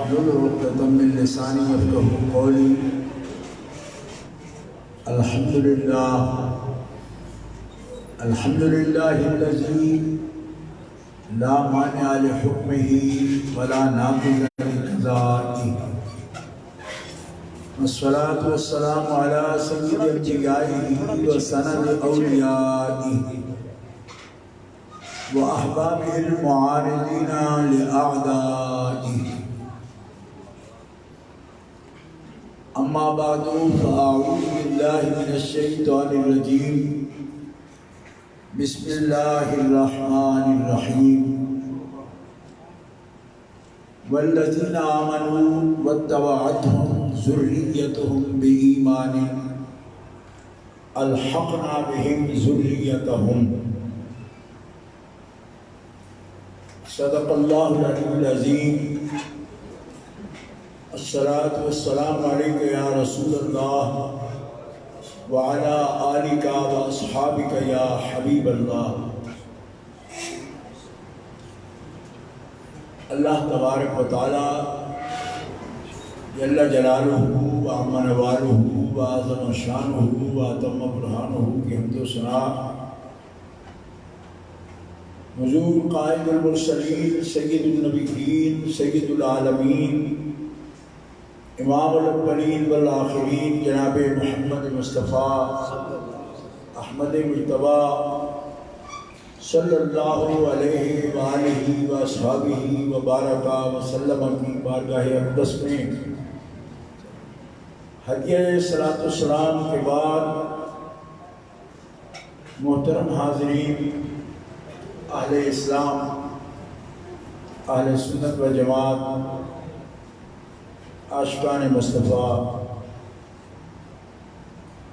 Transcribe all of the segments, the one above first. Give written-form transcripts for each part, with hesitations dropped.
واحلل عقدة من لساني يفقهوا قولي. الحمد لله الذي لا مانع لحكمه ولا ناقض لقضائه، والصلاة والسلام على سيد انبيائه وسند اوليائه واحبابه المعارضين لاعدائه. اما بعد فاعوذ بالله من الشيطان الرجيم. بسم الله الرحمن الرحيم. والذين آمنوا واتبعتهم ذريتهم بإيمان ألحقنا بهم ذريتهم. صدق الله العلي العظيم. الصلاة والسلام عليك يا رسول الله وعلى آلك وأصحابك يا حبیب اللہ. اللہ تبارک و تعالی جل جلالہ وعظم نوالہ وعظم شانہ واتم برہانہ کی حمد و ثنا حضور قائد المرسلین سید النبیین سید العالمین امام الاولین والآخرین جناب محمد مصطفیٰ احمد مجتبیٰ صلی اللہ علیہ وآلہ وصحبہ وبارک وسلم کی بارگاہ اقدس میں ہدیہ صلاۃ والسلام کے بعد محترم حاضرین، اہل اسلام، اہل سنت و جماعت، عاشقان مصطفیٰ،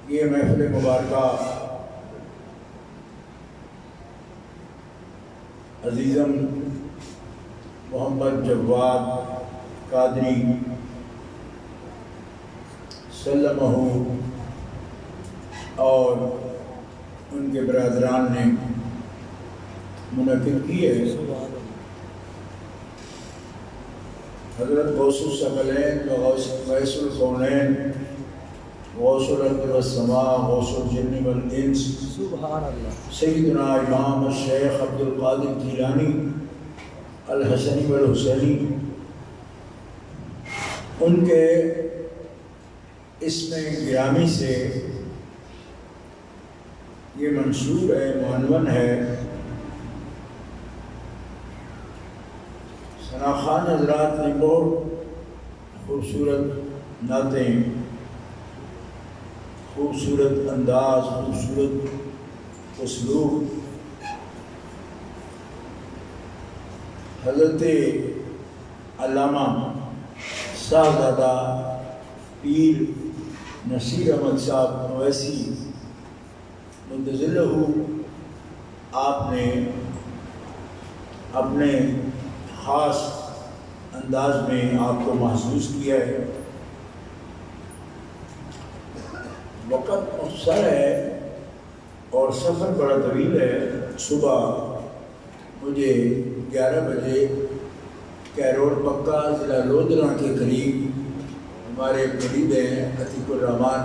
یہ محفل مبارکہ عزیزم محمد جواد قادری سلمہ اور ان کے برادران نے منعقد کی ہے. حضرت غوث الثقلین غیث الکونین غوث الارض والسماء غوث الجن والانس سیدنا امام الشیخ عبد القادر جیلانی الحسنی والحسینی، ان کے اسم گرامی سے یہ منصوب ہے، معنون ہے. ثنا خان حضرات نے بہت خوبصورت نعتیں، خوبصورت انداز، خوبصورت اسلوب حضرت علامہ صاحبزادہ پیر نصیر احمد صاحب اویسی مدظلہ آپ نے اپنے خاص انداز میں آپ کو محسوس کیا ہے. وقت مختصر ہے اور سفر بڑا طویل ہے. صبح مجھے 11 بجے کیرول پکا ضلع لودھراں کے قریب ہمارے قریب ہیں عتیق الرحمان،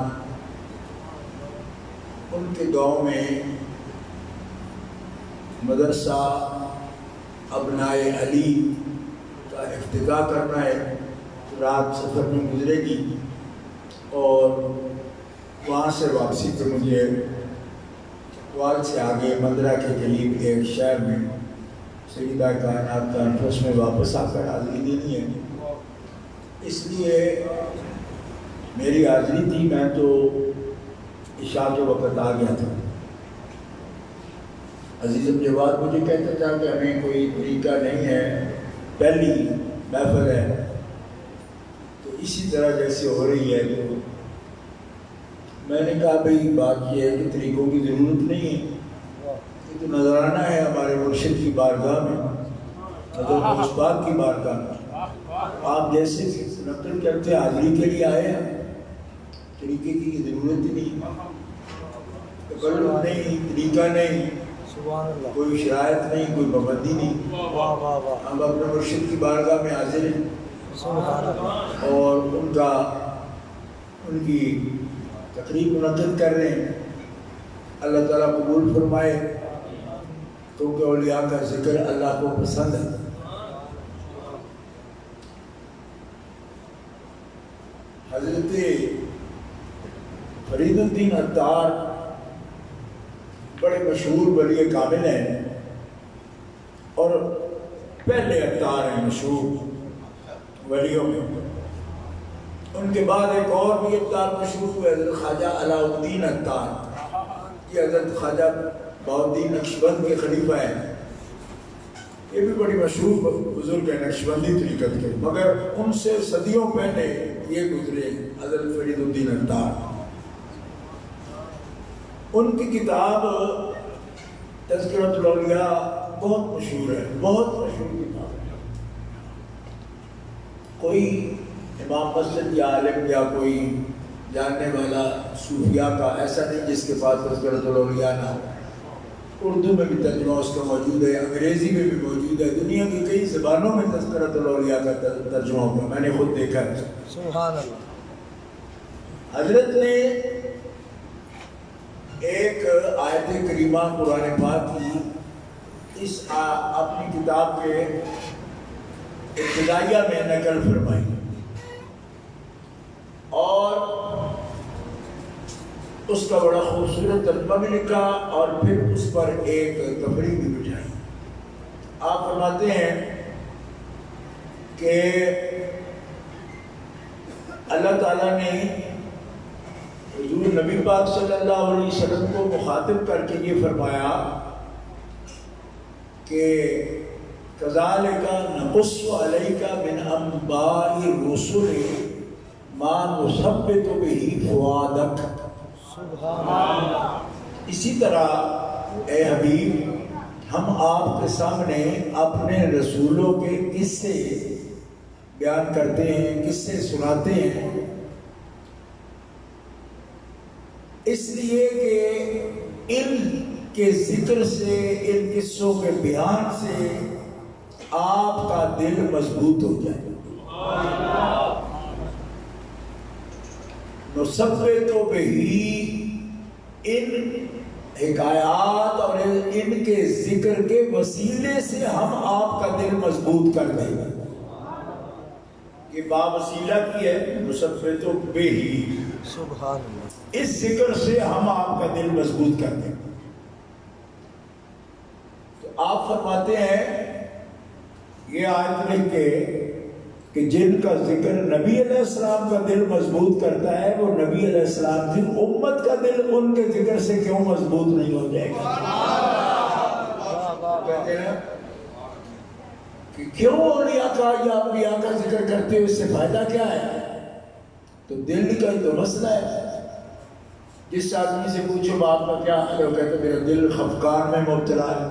ان کے گاؤں میں مدرسہ ابنائے علی کا افتتاح کرنا ہے. رات سفر میں گزرے گی اور وہاں سے واپسی پہ مجھے وال سے آگے مندرہ کے قریب ایک شہر میں سیدہ کائنات کانفرنس میں واپس آ کر حاضری دینی ہے. اس لیے میری حاضری تھی، میں تو عشاء کے وقت آ گیا تھا. عزیزم جواد مجھے کہتا تھا کہ ہمیں کوئی طریقہ نہیں ہے، پہلی محفل ہے تو اسی طرح جیسے ہو رہی ہے. تو میں نے کہا بھئی بات یہ ہے کہ طریقوں کی ضرورت نہیں ہے، یہ تو نذرانہ ہے ہمارے مرشد کی بارگاہ میں، حضرت غوث پاک کی بارگاہ میں. آپ جیسے نقل کرتے حاضری کے لیے آئے ہیں، طریقے کی ضرورت ہی نہیں، تکلف نہیں، طریقہ نہیں، کوئی شرائط نہیں، کوئی پابندی نہیں. ہم اپنے مرشد کی بارگاہ میں حاضر ہیں. اور ان کی تقریب منعقد کر رہے ہیں. اللہ تعالیٰ قبول فرمائے، کیونکہ اولیاء کا ذکر اللہ کو پسند ہے. حضرت فرید الدین عطار بڑے مشہور ولی کامل ہیں، اور پہلے عطار ہیں مشہور ولیوں میں. ان کے بعد ایک اور بھی عطار مشہور ہوئے، حضرت خواجہ علاء الدین عطار. یہ حضرت خواجہ بہاؤالدین نقشبند کے خلیفہ ہیں. یہ بھی بڑی مشہور بزرگ ہیں نقشبندی طریقت کے، مگر ان سے صدیوں پہلے یہ گزرے حضرت فرید الدین عطار. ان کی کتاب تذکرۃ الاولیاء بہت مشہور ہے، بہت مشہور کتاب ہے. کوئی امام مسجد یا عالم یا کوئی جاننے والا صوفیاء کا ایسا نہیں جس کے پاس تذکرۃ الاولیاء نہ ہو. اردو میں بھی ترجمہ اس کا موجود ہے، انگریزی میں بھی موجود ہے، دنیا کی کئی زبانوں میں تذکرۃ الاولیاء کا ترجمہ ہوگا، میں نے خود دیکھا ہے. سبحان اللہ. حضرت نے ایک آیت کریمہ قرآن پاک کی اس اپنی کتاب کے ابتدائیہ میں نقل فرمائی، اور اس کا بڑا خوبصورت ترجمہ بھی لکھا، اور پھر اس پر ایک تفریح بھی بٹھائی. آپ فرماتے ہیں کہ اللہ تعالیٰ نے حضور نبی پاک صلی اللہ علیہ وسلم کو مخاطب کر کے یہ فرمایا کہ کذالک نقص علیک من انباء الرسل ما نثبت به فؤادک. اسی طرح اے حبیب ہم آپ کے سامنے اپنے رسولوں کے قصے بیان کرتے ہیں، قصے سناتے ہیں، اس لیے کہ ان کے ذکر سے، ان قصوں کے بیان سے آپ کا دل مضبوط ہو جائے. نثبت بہ، ان حکایات اور ان کے ذکر کے وسیلے سے ہم آپ کا دل مضبوط کر دیں گے. یہ وسیلہ کی ہے، نثبت بہ، سبحان اللہ. اس ذکر سے ہم آپ کا دل مضبوط کر دیں. تو آپ فرماتے ہیں یہ آیت لکھ کے کہ جن کا ذکر نبی علیہ السلام کا دل مضبوط کرتا ہے، وہ نبی علیہ السلام کی امت کا دل ان کے ذکر سے کیوں مضبوط نہیں ہو جائے گا؟ کہتے ہیں کہ کیوں اولیاء کا یا انبیاء کا ذکر کرتے ہو، اس سے فائدہ کیا ہے؟ تو دل کا ہی تو مسئلہ ہے. جس آدمی سے پوچھو باپ کا کیا حال ہے، وہ کہتے میرا دل خفقان میں مبتلا ہے،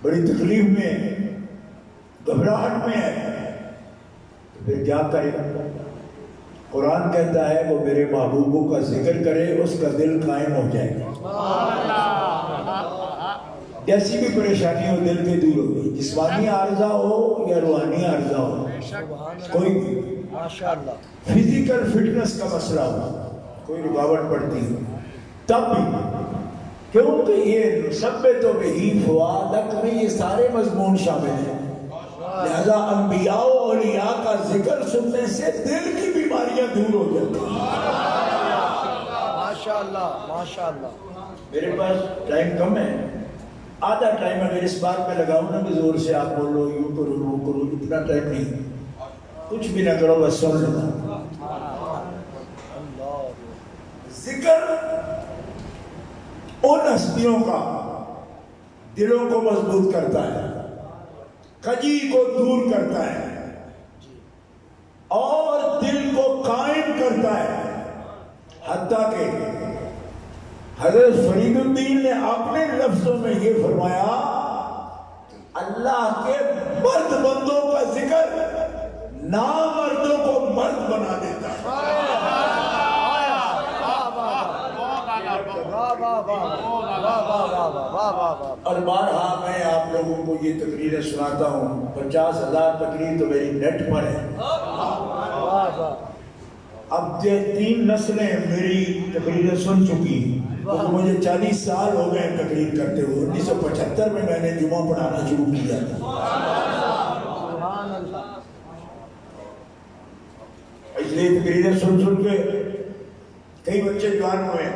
بڑی تکلیف میں ہے، گھبراہٹ میں ہے. تو پھر کیا کرے؟ قرآن کہتا ہے وہ میرے محبوبوں کا ذکر کرے، اس کا دل قائم ہو جائے گا. جیسی بھی پریشانی ہو دل کے دور ہو گئی، جسمانی عارضہ ہو یا روحانی عارضہ ہو، کوئی بھی فزیکل فٹنس کا مسئلہ ہو، کوئی رکاوٹ پڑتی ہے تب بھی، کیونکہ یہ نثبت بہ فؤادک میں یہ سارے مضمون شامل ہیں. لہذا انبیاء و اولیاء کا ذکر سننے سے دل کی بیماریاں دور ہو جاتی ہیں. ماشاءاللہ ماشاءاللہ. میرے پاس ٹائم کم ہے، آدھا ٹائم اگر اس بات پہ لگاؤں نا کہ زور سے آپ بولو، یوں کرو وہ کرو، اتنا ٹائم نہیں. کچھ بھی نہ کرو، بس سن لو. ذکر ان ہستیوں کا دلوں کو مضبوط کرتا ہے، کجی کو دور کرتا ہے، اور دل کو قائم کرتا ہے. حتیٰ کہ حضرت فرید الدین نے اپنے لفظوں میں یہ فرمایا اللہ کے مرد بندوں کا ذکر نامردوں کو مرد بنا دیتا ہے. اور بارہا میں آپ لوگوں کو یہ تقریریں سناتا ہوں، 50,000 تقریر تو میری نیٹ پر ہے۔ اب یہ 3 نسلیں میری تقریریں سن چکی، تو مجھے 40 سال ہو گئے تقریر کرتے ہوئے۔ 1975 میں نے جمعہ پڑھانا شروع کیا تھا، اس لیے تقریریں سن کے کئی بچے جوان ہوئے،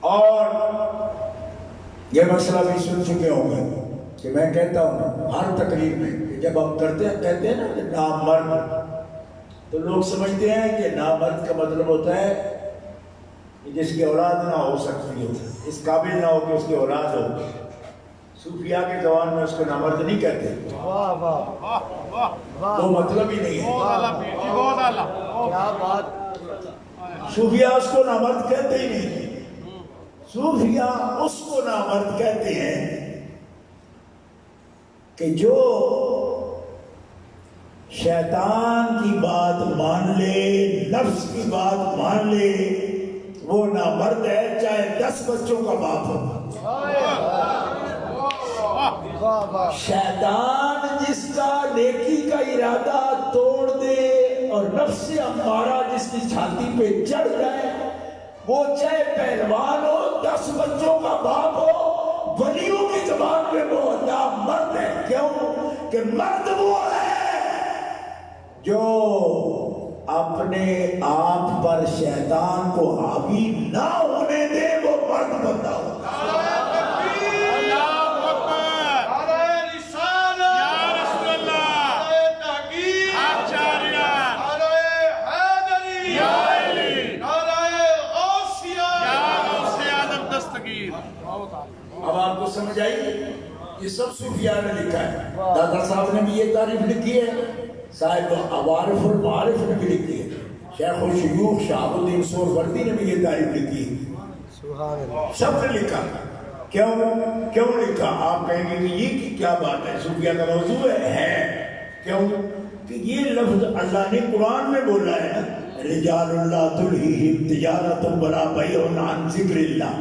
اور یہ مسئلہ بھی سن چکے ہوں گے کہ میں کہتا ہوں ہر تقریر میں کہ جب ہم کہتے ہیں نا کہ نامرد، تو لوگ سمجھتے ہیں کہ نامرد کا مطلب ہوتا ہے کہ جس کی اولاد نہ ہو سکتی ہو، اس قابل نہ ہو کہ اس کی اولاد ہو۔ صوفیاء کے زبان میں اس کو نامرد نہیں کہتے، وہ مطلب ہی نہیں ہے۔ صوفیاء اس کو نامرد کہتے ہی نہیں، صوفیاء اس کو نامرد کہتے ہیں کہ جو شیطان کی بات مان لے، نفس کی بات مان لے، وہ نامرد ہے، چاہے 10 بچوں کا باپ ہو۔ شیطان جس کا نیکی کا ارادہ توڑ دے اور نفس امارہ جس کی چھاتی پہ چڑھ جائے، وہ چاہے پہلوان ہو، 10 بچوں کا باپ ہو، ولیوں کی زبان میں وہ نامرد ہے۔ کیوں کہ مرد وہ ہے جو اپنے آپ پر شیطان کو حاوی نہ ہونے دے، وہ مرد بندہ ہو۔ اب آپ کو سمجھ آئی؟ یہ سب صوفیاء نے لکھا ہے، دادا صاحب نے بھی یہ تعریف لکھی ہے، صاحب عوارف المعارف نے بھی لکھی ہے، شیخ الشیوخ شہاب الدین سہروردی نے بھی یہ تعریف لکھی ہے، سب نے لکھا۔ کیوں لکھا؟ آپ کہیں گے کہ یہ کیا بات ہے، صوفیاء کا موضوع ہے۔ کیوں کہ یہ لفظ اللہ نے قرآن میں بولا ہے نا، رجال اللہ تلہیہم تجارت ولا بیع عن ذکر اللہ،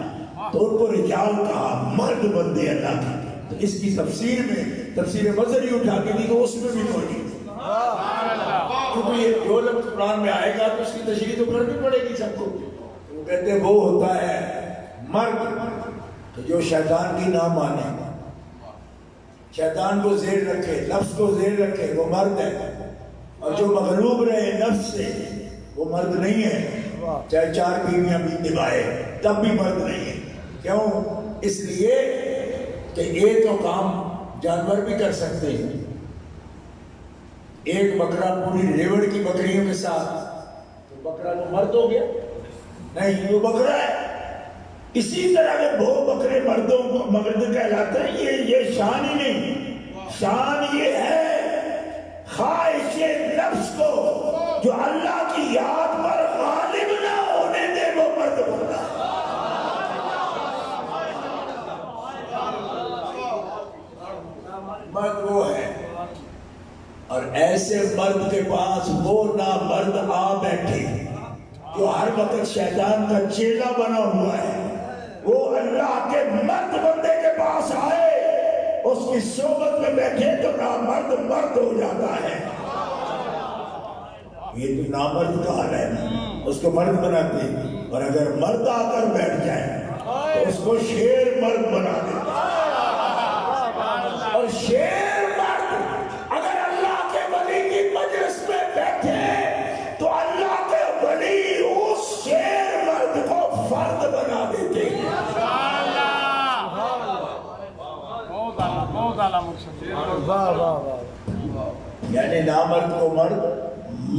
تو ان کو رجال کہا، مرد بندے اللہ کی۔ تو اس کی تفسیر میں تفسیر مظہری اٹھا کے دی تو اس میں بھی موجود، کیونکہ یہ جو لفظ قرآن میں آئے گا تو اس کی تشریح تو کرنی پڑے گی سب کو۔ وہ کہتے ہیں وہ ہوتا ہے مرد تو جو شیطان کی نہ مانے، شیطان کو زیر رکھے، نفس کو زیر رکھے، وہ مرد ہے، اور جو مغلوب رہے نفس سے وہ مرد نہیں ہے، چاہے 4 بیویاں بھی نبھائے تب بھی مرد نہیں ہے۔ کیوں؟ اس لیے کہ ایک تو کام جانور بھی کر سکتے ہیں، ایک بکرا پوری ریوڑ کی بکریوں کے ساتھ، تو بکرا تو مرد ہو گیا نہیں، وہ بکرا ہے۔ اسی طرح کے وہ بکرے مردوں کو مرد کہلاتے ہیں۔ یہ شان ہی نہیں، شان یہ ہے خواہش نفس کو جو اللہ کی یاد پر غالب نہ ہونے دے، وہ مرد ہوتا ہے۔ مرد وہ ہے، اور ایسے مرد کے پاس وہ نامرد آ بیٹھے جو ہر وقت شیطان کا چیلا بنا ہوا ہے، وہ اللہ کے مرد بندے کے پاس آئے، اس کی صحبت میں بیٹھے تو نامرد مرد ہو جاتا ہے۔ یہ تو نامرد کا حال ہے نا، اس کو مرد بناتے ہیں، اور اگر مرد آ کر بیٹھ جائے تو اس کو شیر مرد بنا دیتے ہیں۔ اور شیر مرد اگر اللہ کے ولی کی مجلس میں بیٹھے تو اللہ کے ولی اس شیر مرد کو فرد بنا دیتے ہیں۔ یعنی نامرد کو مرد،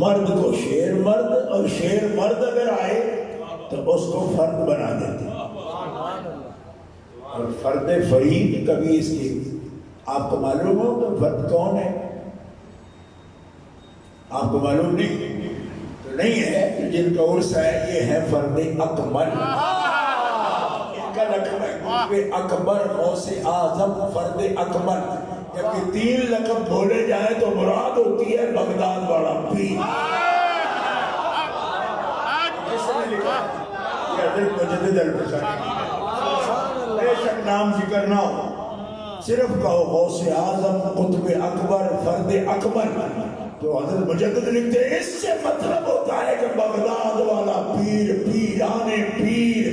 مرد کو شیر مرد، اور شیر مرد اگر آئے تو اس کو فرد بنا دیتے ہیں۔ اور فرد فرید کبھی اس کی آپ کو معلوم ہو تو فرد کون ہے؟ آپ کو معلوم نہیں تو نہیں ہے، جن کا عرص ہے یہ ہے فرد اکمل، ان کا لقب ہے اکبر غوث اعظم فرد اکمل۔ جبکہ 3 لقب بولے جائیں تو مراد ہوتی ہے بغداد والا پیر۔ حضرت مجدد الفسانی بے شک نام ذکر نہ ہو، صرف کہو غوث اعظم قطب اکبر فرد اکبر، جو حضرت مجدد لکھتے ہیں اس سے مطلب ہوتا ہے کہ بغداد والا پیر، پیران پیر،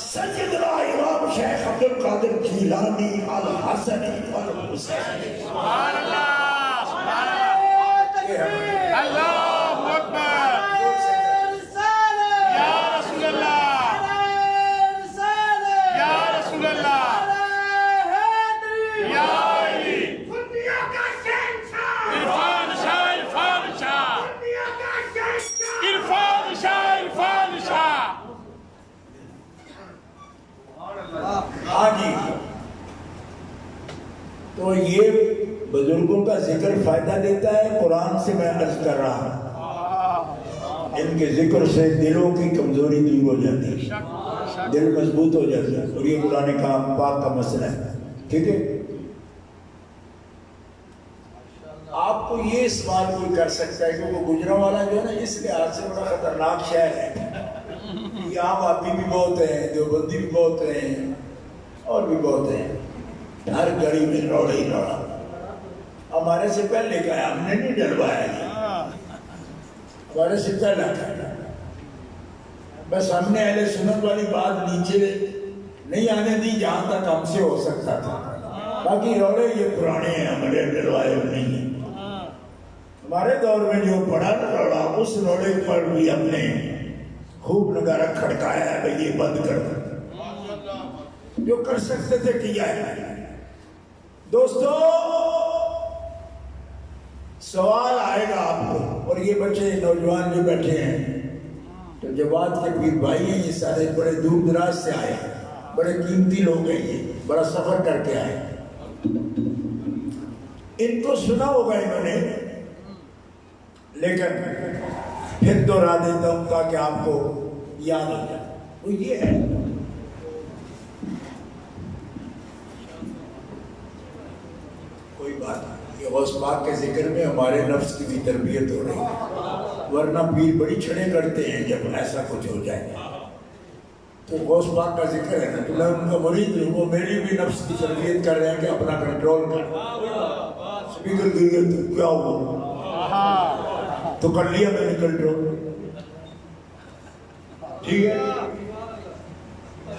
سیدنا امام شیخ عبد القادر جیلانی الحسنی والحسینی، سبحان اللہ، سبحان اللہ، اللہ اکبر، یا رسول اللہ، یا رسول اللہ، یا علی، عرفان شاہ، عرفان شاہ، عرفان شاہ، عرفان شاہ. ہاں جی. تو یہ بزرگوں کا ذکر فائدہ دیتا ہے. قرآن سے میں عرض کر رہا ہوں، ان کے ذکر سے دلوں کی کمزوری دور ہو جاتی ہے، دل مضبوط ہو جاتا ہے، اور یہ قرآن پاک کا مسئلہ ہے. ٹھیک ہے. آپ کو یہ سوال کوئی کر سکتا ہے کہ وہ گجرانوالا جو ہے نا اس لحاظ سے بڑا خطرناک شہر ہے، یہاں وہابی بھی بہت ہیں، دیوبندی بھی بہت ہیں، اور بھی بہت ہیں، ہر گلی میں روڑا ہی روڑا. ہمارے سے پہلے کا ہے، ہم نے نہیں ڈلوایا، ہمارے سے پہلا کا. بس ہم نے اہل سنت والی بات نیچے نہیں آنے دی جہاں تک ہم سے ہو سکتا تھا. باقی روڑے یہ پرانے ہیں، ہمارے ڈلوائے نہیں ہیں. ہمارے دور میں جو پڑا نا روڑا، اس روڑے پر بھی ہم نے خوب نگارہ کھڑکایا ہے بھئی یہ بند کر دو، جو کر سکتے تھے کیا ہے. دوستو سوال آئے گا آپ کو، اور یہ بچے نوجوان جو بیٹھے ہیں تو جواد کے پیر بھائی ہیں، یہ سارے بڑے دور دراز سے آئے، بڑے قیمتی لوگ ہیں، یہ بڑا سفر کر کے آئے. ان کو سنا ہوگا انہوں نے، لیکن پھر دوہرا دیتا ہوں تاکہ آپ کو یاد ہو جائے. وہ یہ ہے کوئی بات نہیں، یہ غوث پاک کے ذکر میں ہمارے نفس کی بھی تربیت ہو رہی ہے، ورنہ پیر بڑی چھڑیں کرتے ہیں جب ایسا کچھ ہو جائے. تو غوث پاک کا ذکر ہے نا، تو میں ان کا مرید ہوں، وہ میری بھی نفس کی تربیت کر رہے ہیں کہ اپنا کنٹرول کر. اسپیکر گر گئے تو کیا ہوا، تو کر لیا میں نے کنٹرول. ٹھیک ہے.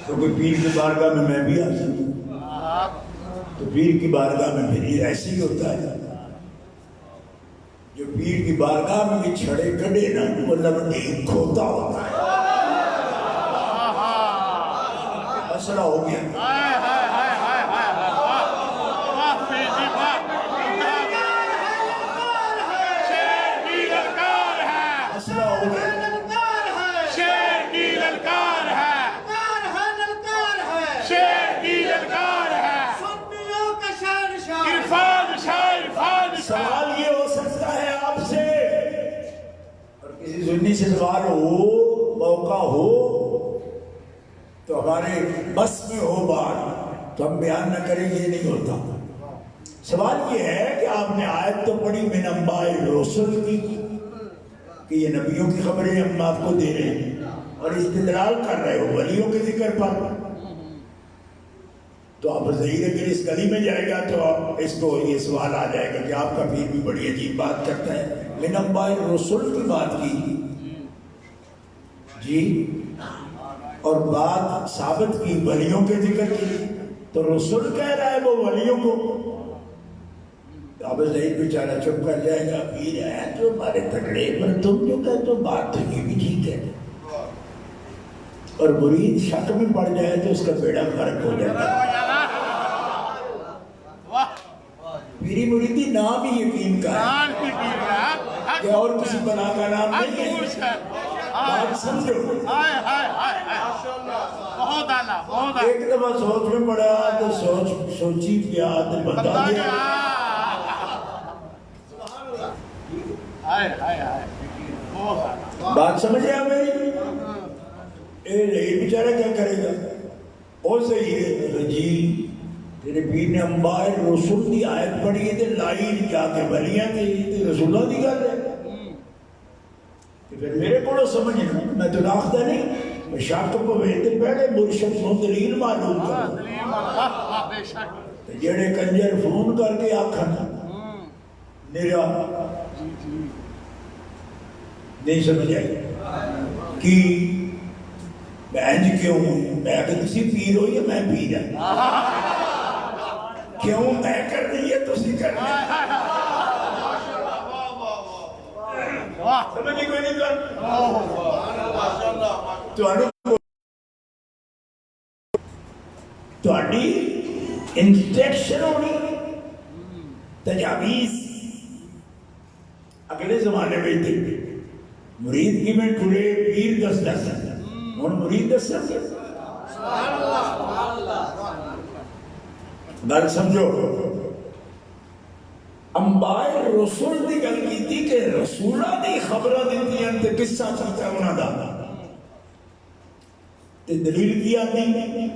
تو کوئی پیر کی بارگاہ میں بھی آ سکتا، تو پیر کی بارگاہ میں پھر یہ ایسے ہی ہوتا ہے. جو پیر کی بارگاہ میں بھی چھڑے کڑے نا، مطلب ایک کھوتا ہوتا ہے. مسئلہ ہو گیا. مسئلہ ہو گیا. سوال یہ ہو سکتا ہے آپ سے، اور کسی سنی سے سوال ہو، موقع ہو تو ہمارے بس میں ہو بات تو ہم بیان نہ کریں، یہ نہیں ہوتا. سوال یہ ہے کہ آپ نے آیت تو پڑھی من انباء الرسل کی کہ یہ نبیوں کی خبریں ہم آپ کو دے رہے ہیں، اور استدلال کر رہے ہو ولیوں کے ذکر پر. تو آپ ظہیر اگر اس گلی میں جائے گا تو آپ اس کو یہ سوال آ جائے گا کہ آپ کا پیر بھی بڑی عجیب بات کرتا ہے. من انباء الرسل کی بات کی جی، اور بات ثابت کی ولیوں کے ذکر کی، تو رسول کہہ رہا ہے وہ ولیوں کو. اب ظہیر بیچارہ چپ کر جائے گا، پیر ہے جو ہمارے تکڑے پر تم جو کہتے ہو بات تو یہ بھی ٹھیک ہے. اور مرید شک میں پڑ جائے تو اس کا بیڑا غرق ہو جاتا ہے. پیری مریدی نام ہی یقین کا ہے کہ اور کسی بنا کا نام نہیں ہے. بات سمجھو. ایک دفعہ سوچ میں پڑا تو سوچی کیا تو بتا دیا. بات سمجھے آپ میری؟ یہ بیچارہ کیا کرے گا؟ اور صحیح ہے جی تیرے پیر نے انباء الرسل کی آیت پڑھی ہے لائی جا کے ولیاں کے رسولوں کی گل ہے. پھر میرے کو سمجھنا، میں تو لاختہ نہیں. شک پوے تے پہلے مرشد نوں دلیل معلوم کرو دلیل واہ بے شک تے جڑے کنجر فون کر کے آکھن میرا نہیں سمجھ آئی کہ میں کیوں میں کہ تسی پیر ہو یا میں پیر ہوں کیوں میں کر رہی ہے تسی کر رہی ہے سمجھ کوئی نہیں کر تہاڈی انسٹرکشن ہونی تجاویز اگلے زمانے میں تھے مرید کی میں ٹھڑے پیر دس دس ہوں مرید دس دس گل سمجھو انبیاء رسول دی گل کیتی کہ رسولاں دی خبراں دتیاں تے قصہ کیتا انہاں دا تے دلیل کی آندی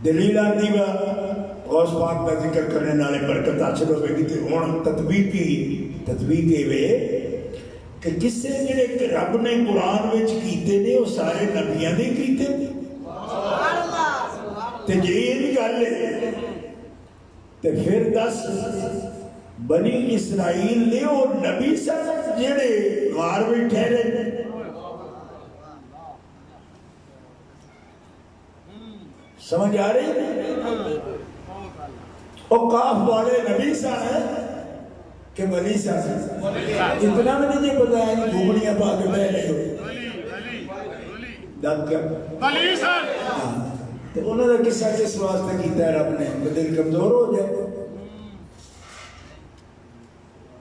دلیل آندی وا غوث پاک کا ذکر کرنے والے برکت حاصل ہوے گی تے ہن تطبیق وے کہ قصے جڑے کہ رب نے قرآن وچ کیتے نے وہ سارے نبیاں نے کیتے تے جے یہ گل ہے تے پھر دس بنی اسرائیل نے وہ نبی سن جڑے غار وچ ٹھہرے سمجھ آ رہی وہ کاف والے نبی سن کہ ولی سن اتنا بھی نہیں پتا ہے گھومڑیاں پا کے بہ رہے ہو دب کیا ولی سن تو انہوں نے قصہ کس واسطے کیتا ہے رب نے دل کمزور ہو جائے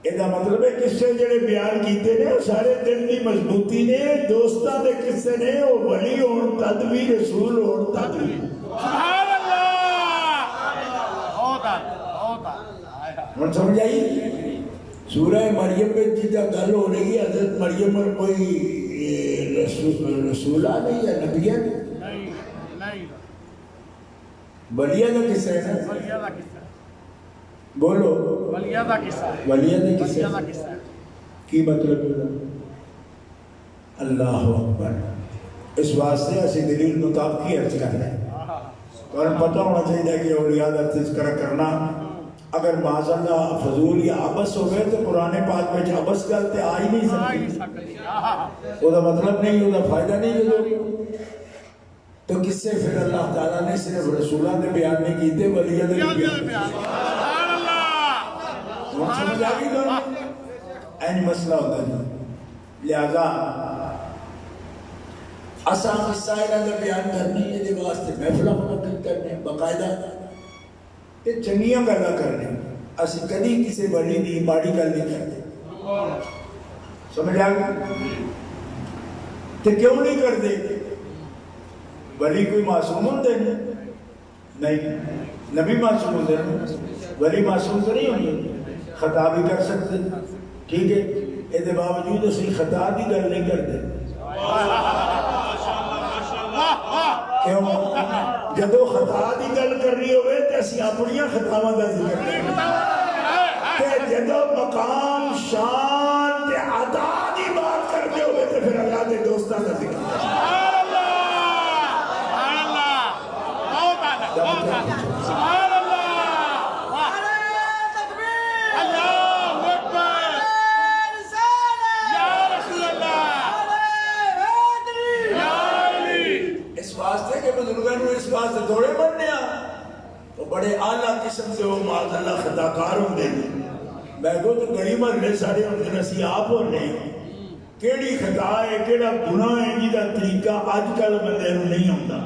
یہ مطلب ہے قصے جڑے بیان کیتے نے سارے دل کی مضبوطی نے دوستاں دے قصے نے وہ ولی ہون تد بھی رسول ہون تد بھی سبحان اللہ بہت ہوں سمجھ آئی سورہ مریم میں جیتا گل ہو رہی ہے حضرت مریم اور کوئی رسولہ نہیں یا نبیہ نہیں ولیہ کا قصہ ہے نا بولو ولیہ کا قصہ ولیہ کا قصہ کی مطلب ہے اللہ اکبر اس واسطے اسی دلیل مطابقی عرض کر رہے ہیں اور پتہ ہونا چاہیے کہ اولیاء کا تذکرہ کرنا اگر معاذ اللہ فضول یا عبث ہو گئے تو قرآن پاک میں عبث کرتے آ ہی نہیں سکتے وہ مطلب نہیں ہوتا فائدہ نہیں ہوتا تو کس سے پھر اللہ تعالیٰ نے صرف رسولہ نے بیان نہیں کیتے ولیہ نے بیان سمجھ آگئی دونوں این مسئلہ ہوتا ہے لہذا اساں قصہ انہاں دا بیان کرنے یہ دے واسطے محفلہ منعقد کرنے باقاعدہ تے چنگیاں گلاں کرنے اسی کدی کسی ولی دی ماڑی گل نہیں کرتے سمجھ آ گئی تے کیوں نہیں کرتے ولی کوئی معصوم ہوندے نہیں نبی معصوم ہوندے ولی معصوم تو نہیں ہوندے خطا بھی کر سکتے ٹھیک ہے یہ دے باوجود اسی خطا دی گل نہیں کرتے کیوں جدو خطا دی گل کر رہی ہوئے تے اسی اپنیاں خطاواں دا ذکر کرتے تے جدو مقام شان تے عطا دی بات کرتے ہوئے تے پھر اللہ دے دوستاں دا ذکر کرتے سبحان اللہ تکبیر اللہ اکبر یا رسول اللہ یا علی اس واسطے کہ بزرگوں نے اس واسطے تھوڑے بننے تو بڑے اعلیٰ قسم سے وہ معاذ اللہ خطاکار ہوندے میں کو تو گڑی مرلے سارے ہوندے نسی آپ ہونے کیڑی خطا ہے کیڑا گناہ ہے جیدہ طریقہ آج کل بندے نہیں ہوندا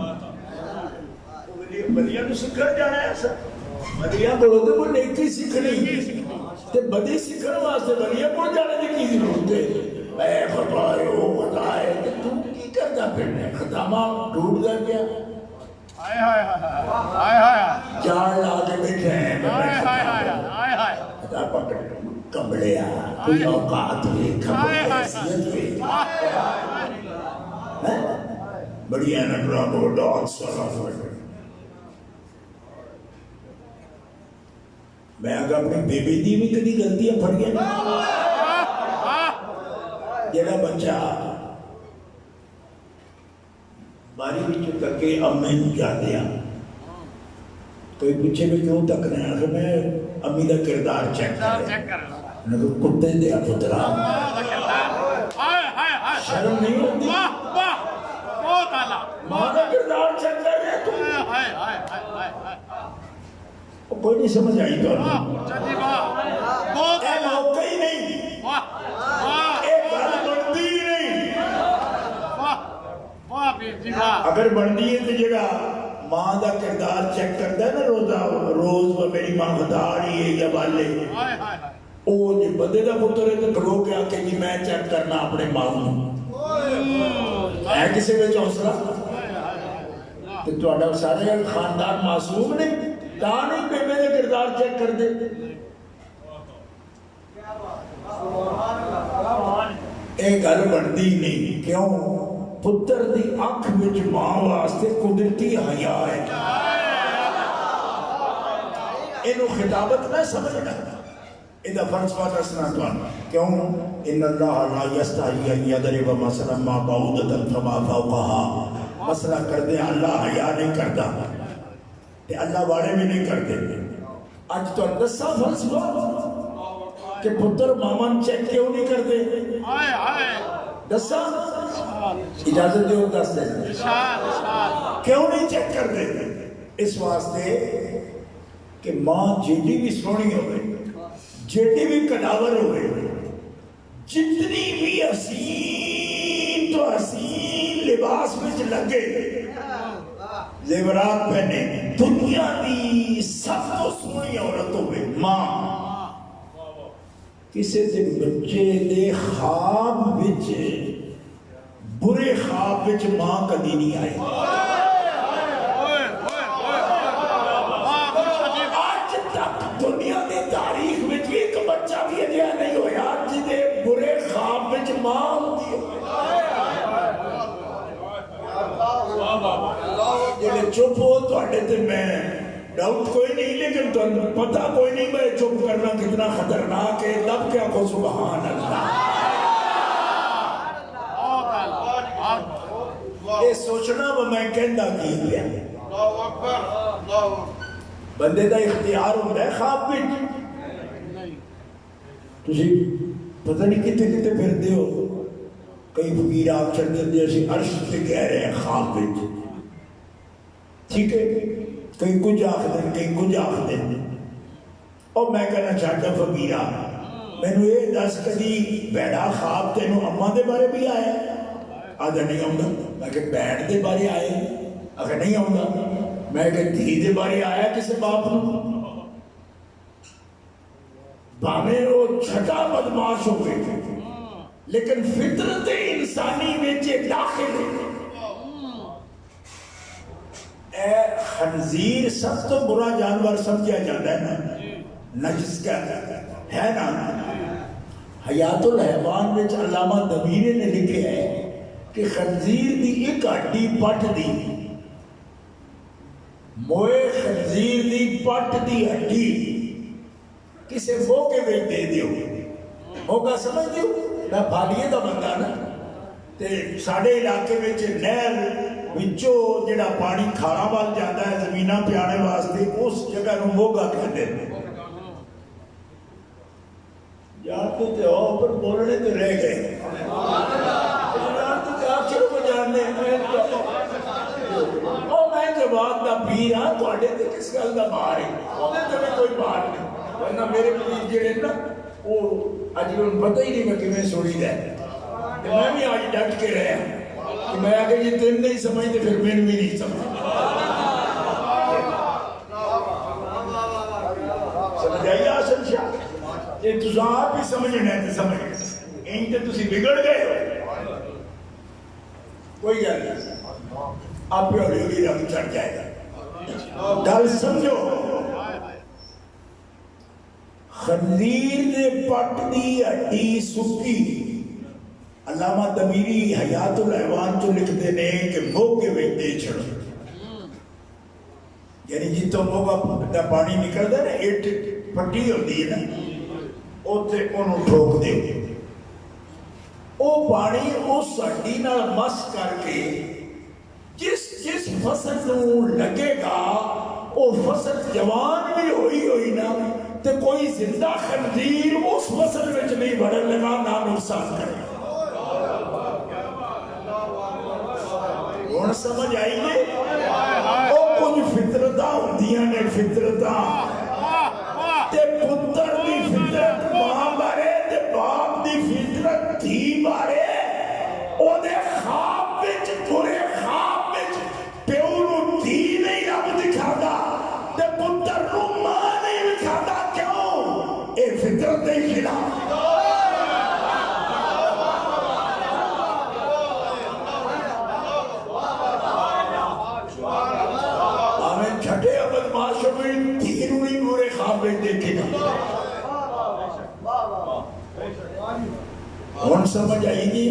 بدیاں تو سکھر جانا ہے ایسا بدیاں بولو تو وہ نیکی سکھنی تے بدی سکھر واسطے بدیاں بول جانے دی کی ضرورت ہے اے خطا ہے وہ خطا ہے کہ تم کی کرتا پھرنے خطامہ ڈوب جا گیا آئے ہائے ہائے چار لا کے بیٹھے ہیں خطا پکڑ کمڑے کوئی اوقات ہوئی کھبڑ حیثیت ہوئی بڑی اینڈرا بوڈا سولا ہوئے میں اگر اپنی بیبی دی بھی کدی غلطیاں پڑ گیا جڑا بچہ الماری میں تکے امی جاتے ہیں کوئی پوچھے میں کیوں تک رہے ہیں میں امی کا کردار چیک کر رہا ہوں کتے دیا پترا شرم نہیں ہوتی ماں کا کردار چیک کر رہے ہیں کوئی نہیں سمجھ آئی تو موقع ہی نہیں ایک گل بنتی ہی نہیں اگر بنتی ہے تو جگہ ماں دا کردار چیک کرتا ہے نا روز میری ماں بتا رہی ہے یا والے وہ جی بندے دا پتر ہے تو کھڑو کے آ کے جی میں چیک کرنا اپنے ماں ہے کسی میں حوصلہ تو تھوڑا سارے خاندان معصوم نے تا نہیں بیبے دے کردار چیک کر دے ایک گل بنتی نہیں کیوں پتر دی اکھ وچ ماں واسطے قدرتی حیا ہے اینو خطابت نہ سمجھنا اذا فلسفہ دسنا تھانوں کیوں ان اللہ لا یستحی ان یضرب مثلا ما بعوضۃ فما فوقها مسئلہ کر دے اللہ حیا نہیں کرتا تے اللہ والے بھی نہیں کرتے اج تو دسا فلسفہ کہ پتر مامن چیک کیوں نہیں کرتے دسا اجازت دیو دس دے کیوں نہیں چیک کرتے اس واسطے کہ ماں جیڑی بھی سونی ہوئے جیڑی بھی کداور ہوئے جتنی بھی حسین تو حسین لباس وچ لگے زیورات پہنے دنیا دی سب تو سونی عورت ہوئے ماں کسی دن بچے دے خواب وچ برے خواب وچ ماں کدی نہیں آئی آج تک دنیا دی تاریخ وچ ایک بچہ بھی اجیا نہیں ہویا جدے برے خواب وچ ماں ہوتی ہے جلے چپ ہو تو اڈے تے میں ڈاؤٹ کوئی نہیں لیکن تو پتہ کوئی نہیں میں چپ کرنا کتنا خطرناک ہے تب کیا کو سبحان اللہ یہ سوچنا وہ میں کہندہ کی پیا بندے دا اختیار ہوتا ہے خواب بھی تسی پتہ نہیں کتے کتے پھر ہو کئی فقیر آپ چڑھ دے جیسے عرش سے کہہ رہے ہیں خواب بھی ٹھیک ہے کئی کچھ آخ دیں کئی کچھ آخ دیں اور میں کہنا چاہتا فقیرہ میں نے یہ دس کدی بیڑا خواب تینوں اماں دے بارے بھی آیا آدھا نہیں آؤں میں کہ بیڑ دے بارے آئے اگر نہیں آؤں میں کہ دھی دے بارے آیا کسے باپ بانے وہ چھٹا بدماش ہو گئے لیکن فطرت انسانی ویچے داخل ہے اے خنزیر سب تو برا جانور سمجھا جاتا ہے نا نجس کا ہے نا حیات الحیوان میں علامہ دبیرے نے لکھے ہے کہ خنزیر دی ایک ہڈی پٹ دی موئے خنزیر دی پٹ دی ہڈی کسے موقع میں دے دیو موقع سمجھ دیو میں بھالیے دا بندہ نا تے ساڑھے علاقے میں نہر وچو جڑا پانی کھارا وال جاتا ہے زمینہ پیانے واسطے اس جگہ نو موگا کہتے ہیں یار تو تے اوپر بولنے تو رہ گئے یار تو کیا چلو بجانے اور میں جواب دا پیر ہاں تو اڈے تے کس گل دا باہر ہے انہیں تے میں کوئی باہر نہیں ورنہ میرے پیر جڑے نا وہ اج ان پتہ ہی نہیں میں کیویں سوڑی دا ہے میں بھی آج ڈٹ کے رہا کہ میں آگے یہ تین نہیں سمجھتے پھر میں بھی نہیں سمجھتے سمجھ آئی آسن شاہ یہ تُسا آپ ہی سمجھنے ہیں تو سمجھ ان کے تُسی بگڑ گئے ہو کوئی گیا نہیں آپ پہ ہولی ہولی رنگ چڑھ جائے گا گل سمجھو خنزیر دے پٹ دی ہڈی سکی علامہ دمیری حیات الحیوان جو لکھتے ہیں کہ موقع میں دے چھڑو یعنی جتوں موقع پانی نکلتا ہے نا ایٹ پٹی ہوتی ہے نا اوتے انہوں ٹھوک دے او پانی اس ہڈی نال مس کر کے جس جس فصل نو لگے گا وہ فصل جوان بھی ہوئی نا تے کوئی زندہ خنزیر اس فصل میں نہیں بڑھن لگا نہ نقصان کرے ہن سمجھ آئی گی او کچھ فطرتاں ہوندیاں نے فطرتاں تے پتر دی فطرت ماں بارے تے باپ دی فطرت دھی بارے او دے خواب وچ پورے خواب وچ پیو نو دھی نہیں رب دکھادا تے پتر نو ماں نہیں دکھادا کیوں اے فطرت دے خلاف چھٹے ابد معاشر میں تینوں نہیں پورے خواب میں دیکھے گا ہون سمجھ آئی گی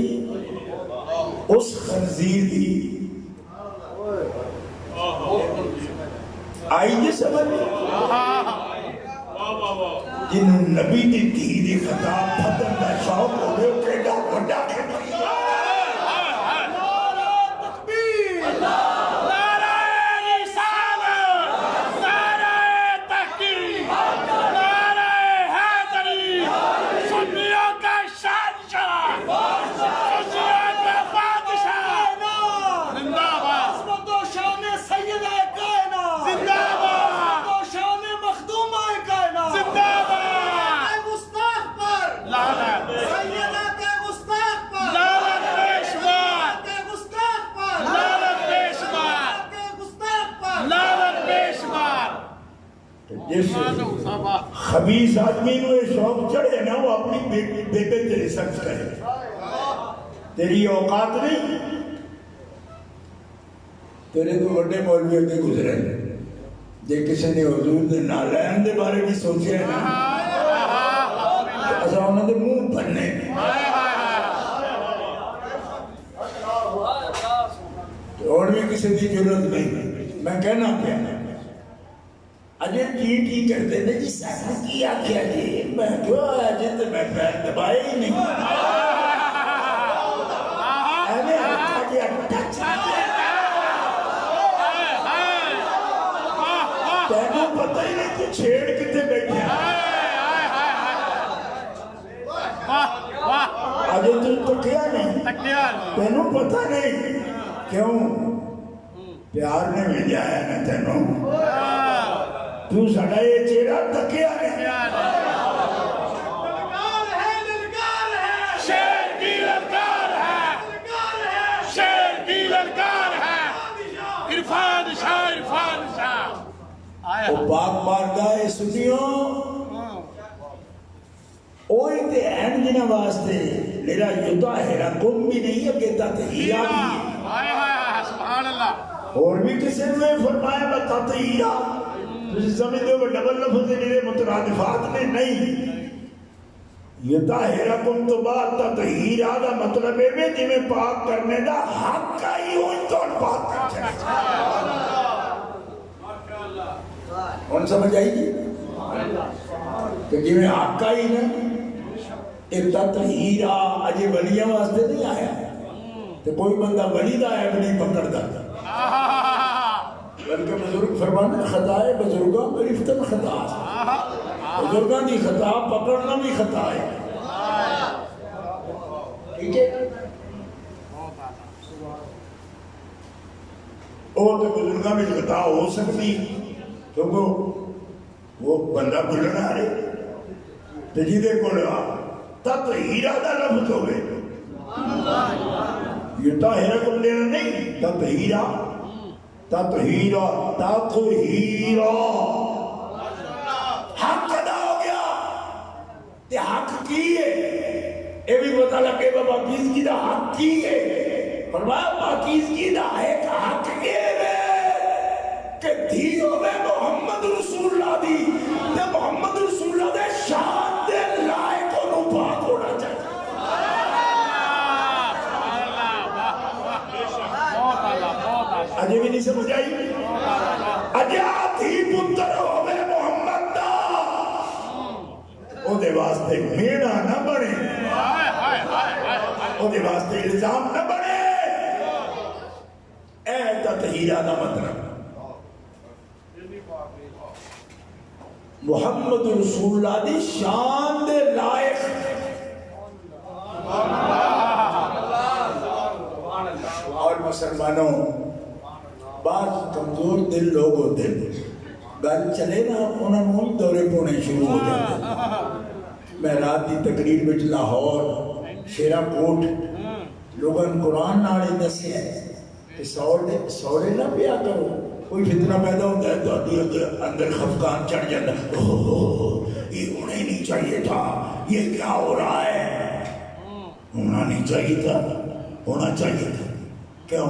اس خنزیر دی آئی گی سمجھ جنہوں نبی دی دی خطاب پھتن دا شوق ہو گئے کیڑا بڑا کھڑا خبیث آدمی نو یہ شوق چڑھے نا وہ اپنی بیبے تیرے سخت کرے تیری اوقات نہیں تیرے تو بڑے مولوی ہوتے گزرے جے کسی نے حضور دے نالین دے بارے بھی سوچے نا ایسا انہوں نے منہ بننے اور بھی کسی دی ضرورت نہیں میں کہنا پیا اجے کی کرتے ہیں جی ساتھ کی آکھیا جی میں جو اجے تو میں پیر دبائے ہی نہیں اے اجے ٹچ تینوں پتہ ہی نہیں کہ چھیڑ کتے بیٹھے اجے تو کیا نہیں تینوں پتہ نہیں کیوں پیار نے بھیجا ہے نا تینوں تو سڑا یہ چہرہ تکیا نہیں للکار ہے شیر کی للکار ہے شیر کی للکار ہے عرفان شاہ وہ پاک بارگاہ سنیوں اوہی تے این جنہ واسطے میرا یوتا ہے رقم بھی نہیں ہے کہتا تحیرہ بھی ہے سبحان اللہ اور بھی کسی نے فرمایا بتا تحیرہ تجھے سمجھتے ہو ڈبل لفظ میرے مترادفات میں نہیں یہ طاہرکم تو بات تا تحیر آدھا مطلب ہے میں جی میں پاک کرنے دا حق کا ہی ہوئی تو پاک کرنے کون سمجھ آئی گی کہ جی میں حق کا ہی نا ابتا تحیر آجے ولیاں واسطے نہیں آیا تو کوئی بندہ ولی دا ہے نہیں پکڑ دا بلکہ بزرگ فرمانے خطائے بزرگاں گرفتن خطا بزرگاں دی خطا پکڑنا بھی خطا ہے ٹھیک ہے اور تو بزرگاں بھی خطا ہو سکتی کیونکہ وہ بندہ بھولنا رہے تجیدے کو لگا تطہیرہ دا لفظ ہو گئے یہ طاہرہ کو لینا نہیں تطہیرہ تطہیرہ تطہیرہ حق ادا ہو گیا تے حق کیے اے بھی پتہ لگے بابا پاکیزگی دا حق کیے فرمایا پاکیزگی دا ایک حق یہ ہے کہ دھی ہوئے محمد رسول اللہ دی تے محمد رسول اللہ دے شان دے لائق و نپاک ہونا چاہیے اجے بھی نہیں سمجھ آئی اجے آتھی پتر ہوئے محمد دا او دے واسطے میڑا نہ بڑھے او دے واسطے الزام نہ بڑھے اے تا تطہیرہ دا مطلب محمد رسول اللہ دی شان دے لائق اور مسلمانوں بعض کمزور دل لوگ ہوتے ہیں گل چلے نا انہوں نے دورے پونے شروع ہو جاتے ہیں میں رات دی تقریر وچ لاہور شیرا کوٹ لوگوں قرآن نالے دسے کہ سوڑے نہ پیا کرو کوئی فتنہ پیدا ہوتا ہے تو اندر خفقان چڑھ جاتا ہے یہ ہونا ہی نہیں چاہیے تھا یہ کیا ہو رہا ہے ہونا نہیں چاہیے تھا ہونا چاہیے تھا کیوں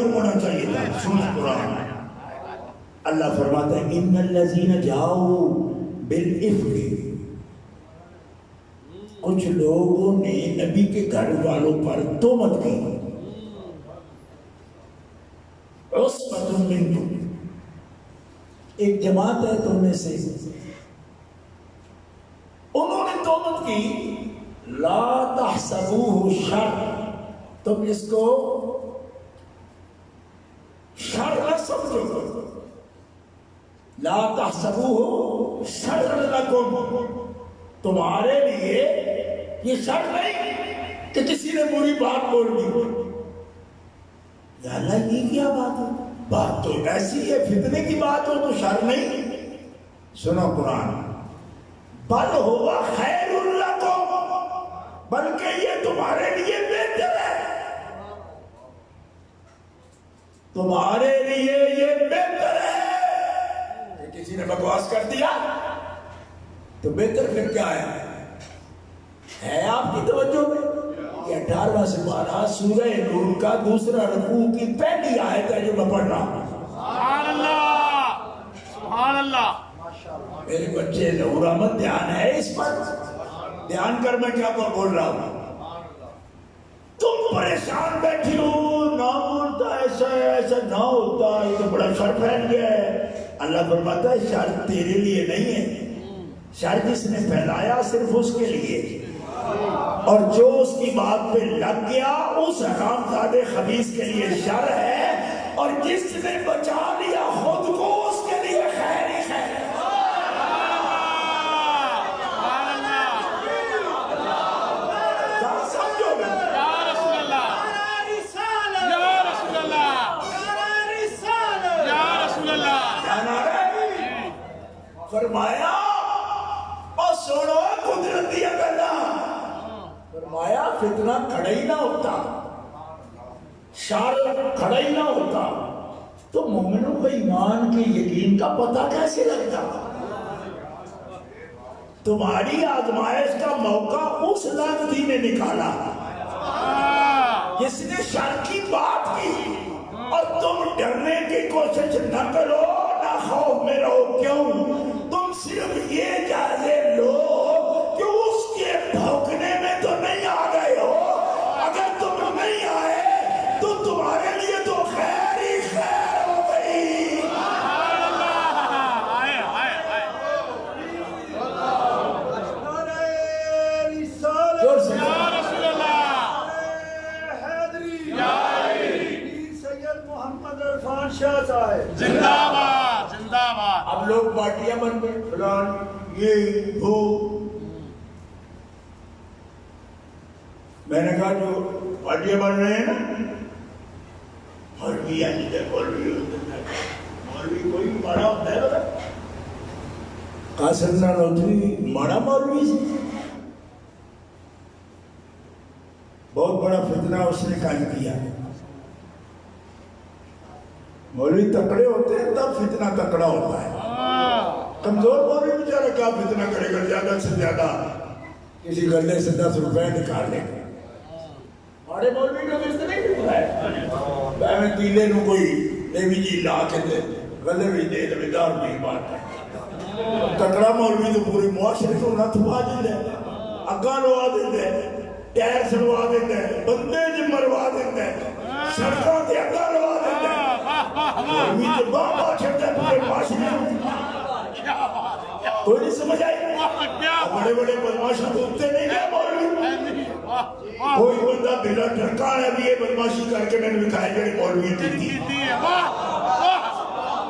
ہونا چاہیے تھا سن قرآن اللہ فرماتا ہے ان الذین جاؤ بالافک کچھ لوگوں نے نبی کے گھر والوں پر تہمت کی عصبۃ منکم ایک جماعت ہے تم میں سے انہوں نے تہمت کی لا تحسبوہ شر تم اس کو شر نہ سمجھو لا تحسبوہ شر لکم تمہارے لیے یہ شر نہیں کہ کسی نے بری بات بول دی یا اللہ یہ کیا بات ہے بات تو ایسی ہے فتنے کی بات ہو تو شر نہیں سنو قرآن بل ہوا خیر لکم بلکہ یہ تمہارے لیے بہتر ہے تمہارے لیے یہ بہتر ہے کہ کسی نے بکواس کر دیا تو بہتر پھر کیا ہے آپ کی توجہ میں یہ 18واں سپارہ سورہ نور کا دوسرا رکوع کی پہلی آیت ہے جو میں پڑھ رہا ہوں سبحان اللہ سبحان اللہ میرے بچے ظہور احمد دھیان ہے اس پر دھیان کر میں کیا بول رہا ہوں تم پریشان بیٹھی ہو نہ بولتا ایسا ہے ایسا نہ ہوتا یہ تو بڑا شر پھیل گیا ہے اللہ فرماتا ہے شر تیرے لیے نہیں ہے شر جس نے پھیلایا صرف اس کے لیے اور جو اس کی بات پہ لگ گیا اس حرام زادے خبیث کے لیے شر ہے اور جس نے بچا لیا خود کو اس کے لیے خیر ہی خیر ہے فرمایا اور سنو قدرتی گلا فرمایا فتنہ کھڑا ہی نہ ہوتا شر کھڑا ہی نہ ہوتا تو مومنوں کو ایمان کے یقین کا پتہ کیسے لگتا تمہاری آزمائش کا موقع اس لعنتی نے نکالا جس نے شر کی بات کی اور تم ڈرنے کی کوشش نہ کرو نہ خوف میں رہو کیوں تم صرف یہ جائزے لو کہ اس کے بھوکنے میں تو نہیں آ گئے ہو اگر تم نہیں آئے تو تمہارے لیے تو خیر ہی خیر ہو گئی زور سے زندہ باد زندہ باد اب لوگ پارٹیاں بن گئے فلان یہ وہ میں نے کہا جو پارٹیاں بن رہے ہیں نا مولوی مولوی کوئی ماڑا ہوتا ہے بتا قاسم نانوتوی ماڑا مولوی سے بہت بڑا فتنہ اس نے قائم کیا مولوی تکڑے ہوتے ہیں تب فتنہ تکڑا ہوتا ہے کمزور مولوی بیچارہ کیا فتنہ کرے گا زیادہ سے زیادہ کسی گلے سے 10 روپے نکال لے گا ہمارے مولوی کا فتنہ نہیں ہوتا ہے میں تیلے نو کوئی دیوی جی لا کے دے گلے بھی دے دار بھی بات ہے تکڑا مولوی تو پوری معاشرے کو نہ تھوا دے اگاں لوا دے ٹائر سڑوا دے بندے جی مروا دے سڑکوں تے اگاں لوا دے مولوی تو بہت چھٹے پورے معاشرے کوئی نہیں سمجھ آئی؟ کیا بڑے بڑے بدماشوں کو اٹھتے نہیں گئے مولوی. واہ کوئی بندہ بلا ڈھکا ہے بھی یہ بدماشی کر کے میں نے دکھایا جڑے مولوی تھی. واہ واہ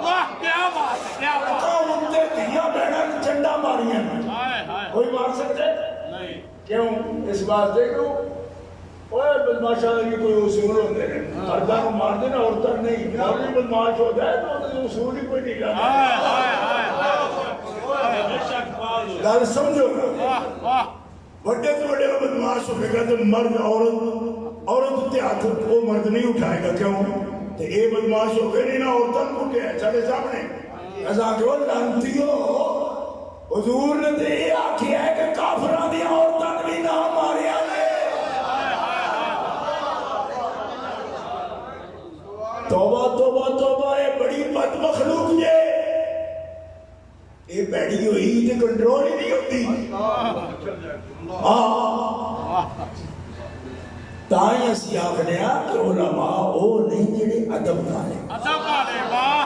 واہ کیا بات ہے کیا بات اٹھتے دھیاں بہنیں چنڈا ماریاں. ہائے ہائے کوئی مار سکتے نہیں کیوں؟ اس بات دیکھو اوے بدماشاں کی کوئی اصول ہوتے ہیں. مردہ کو مار دینا عورتیں نہیں. مولوی بدماش ہو جائے تو اصول ہی کوئی نہیں کرتا. ہائے ہائے ہائے گل سمجھو نا. واہ واہ بڑے تو بڑے بدماش ہو گئے تو مرد عورت تے ہاتھ وہ مرد نہیں اٹھائے گا. کیوں؟ تے اے بدماش ہو گئے نہیں نہ عورتوں کو اٹھے چلے سامنے ایسا کہ وہ لانتیو حضور نے تے یہ آکھیا ہے کہ کافراں دی عورتاں بھی نہ ماریا نے. توبہ توبہ توبہ یہ بڑی بد مخلوق جے. یہ بیڑی ہوئی تے کنٹرول ہی نہیں ہوتی. تائیں اسی آخنے کہ علماء وہ نہیں جڑے ادب والے. ادب والے واہ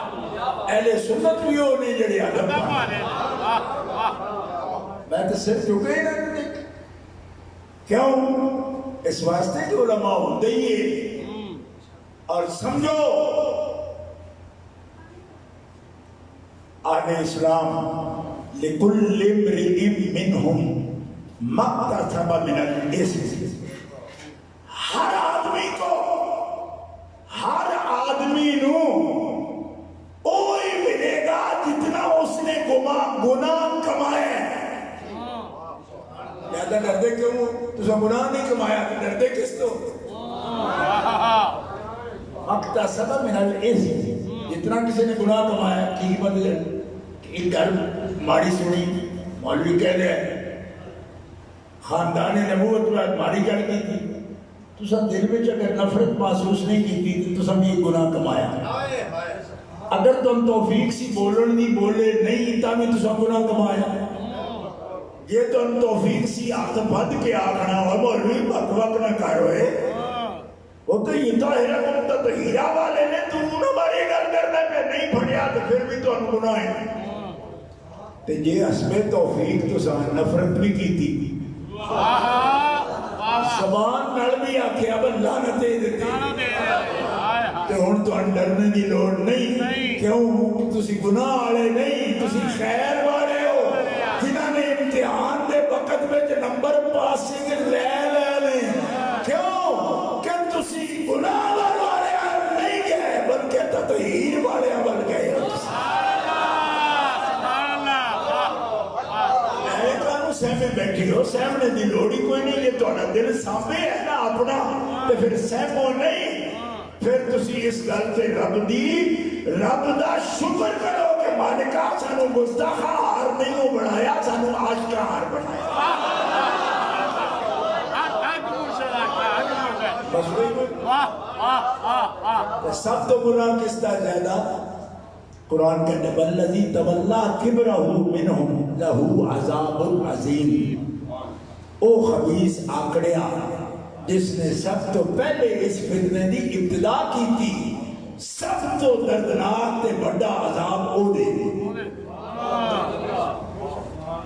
اہل سنت بھی وہ نہیں جڑے ادب ادب والے. والے واہ واہ میں تو صرف چکے ہی نہ دیکھ. کیوں؟ اس واسطے کہ علماء ہوتے ہی ہیں. اور سمجھو آن اسلام لکل امرئ منہم مقتصب من الاسم. ہر آدمی کو ہر آدمی نو وہی ملے گا جتنا اس نے گناہ کمایا ہے. زیادہ ڈردے کیوں ہو؟ تسا گناہ نہیں کمایا تو ڈردے کس تو؟ مقتصب من الاسم. جتنا کسی نے گناہ کمایا کی بدلے ایک گھر ماڑی سنی مولوی کہہ دے خاندان نبوت میں ماڑی گل کی تھی تسا دل میں اگر نفرت محسوس نہیں کی تھی تو تسا بھی گناہ کمایا. اگر تم توفیق سی بولن نہیں بولے نہیں تا بھی تسا گناہ کمایا. یہ تم توفیق سی ہاتھ بد کے آکھنا ہو مولوی بک بک نہ کر ہوئے وہ تو یہ تو ہیرا والے نے تو ہماری گل کرنا پہ نہیں پڑیا تو پھر بھی تو گناہ ہے. تے جے حسب توفیق تو سا نفرت بھی کی تھی زبان نال بھی آکھیا بل لعنتیں دیتے تے ہن تو ڈرنے دی لوڑ نہیں. کیوں؟ تسی گناہ والے نہیں تسی خیر والے ہو جنہاں نے امتحان دے وقت وچ نمبر پاسنگ لے لے. کیوں کہ تسی گناہ والے نہیں گئے بلکہ تطہیر والے بن گئے. سہمے بیٹھی ہو سہمنے دی لوڑی کوئی نہیں. یہ تھوڑا دل سامنے ہے نا اپنا تو پھر سہمو نہیں. پھر تسی اس گل سے رب دا شکر کرو کہ مالکا سانو گستاخار نہیں بنایا سانو عاشقار بنایا. بس سب تو گناہ کس کا زیادہ؟ قرآن کہتے ہیں والذی تولی کبرہ منہم لہ عذاب عظیم. او خبیث آکڑیا جس نے سب تو پہلے اس فتنے دی ابتدا کی تھی سب تو دردناک تے بڑا عذاب او دے.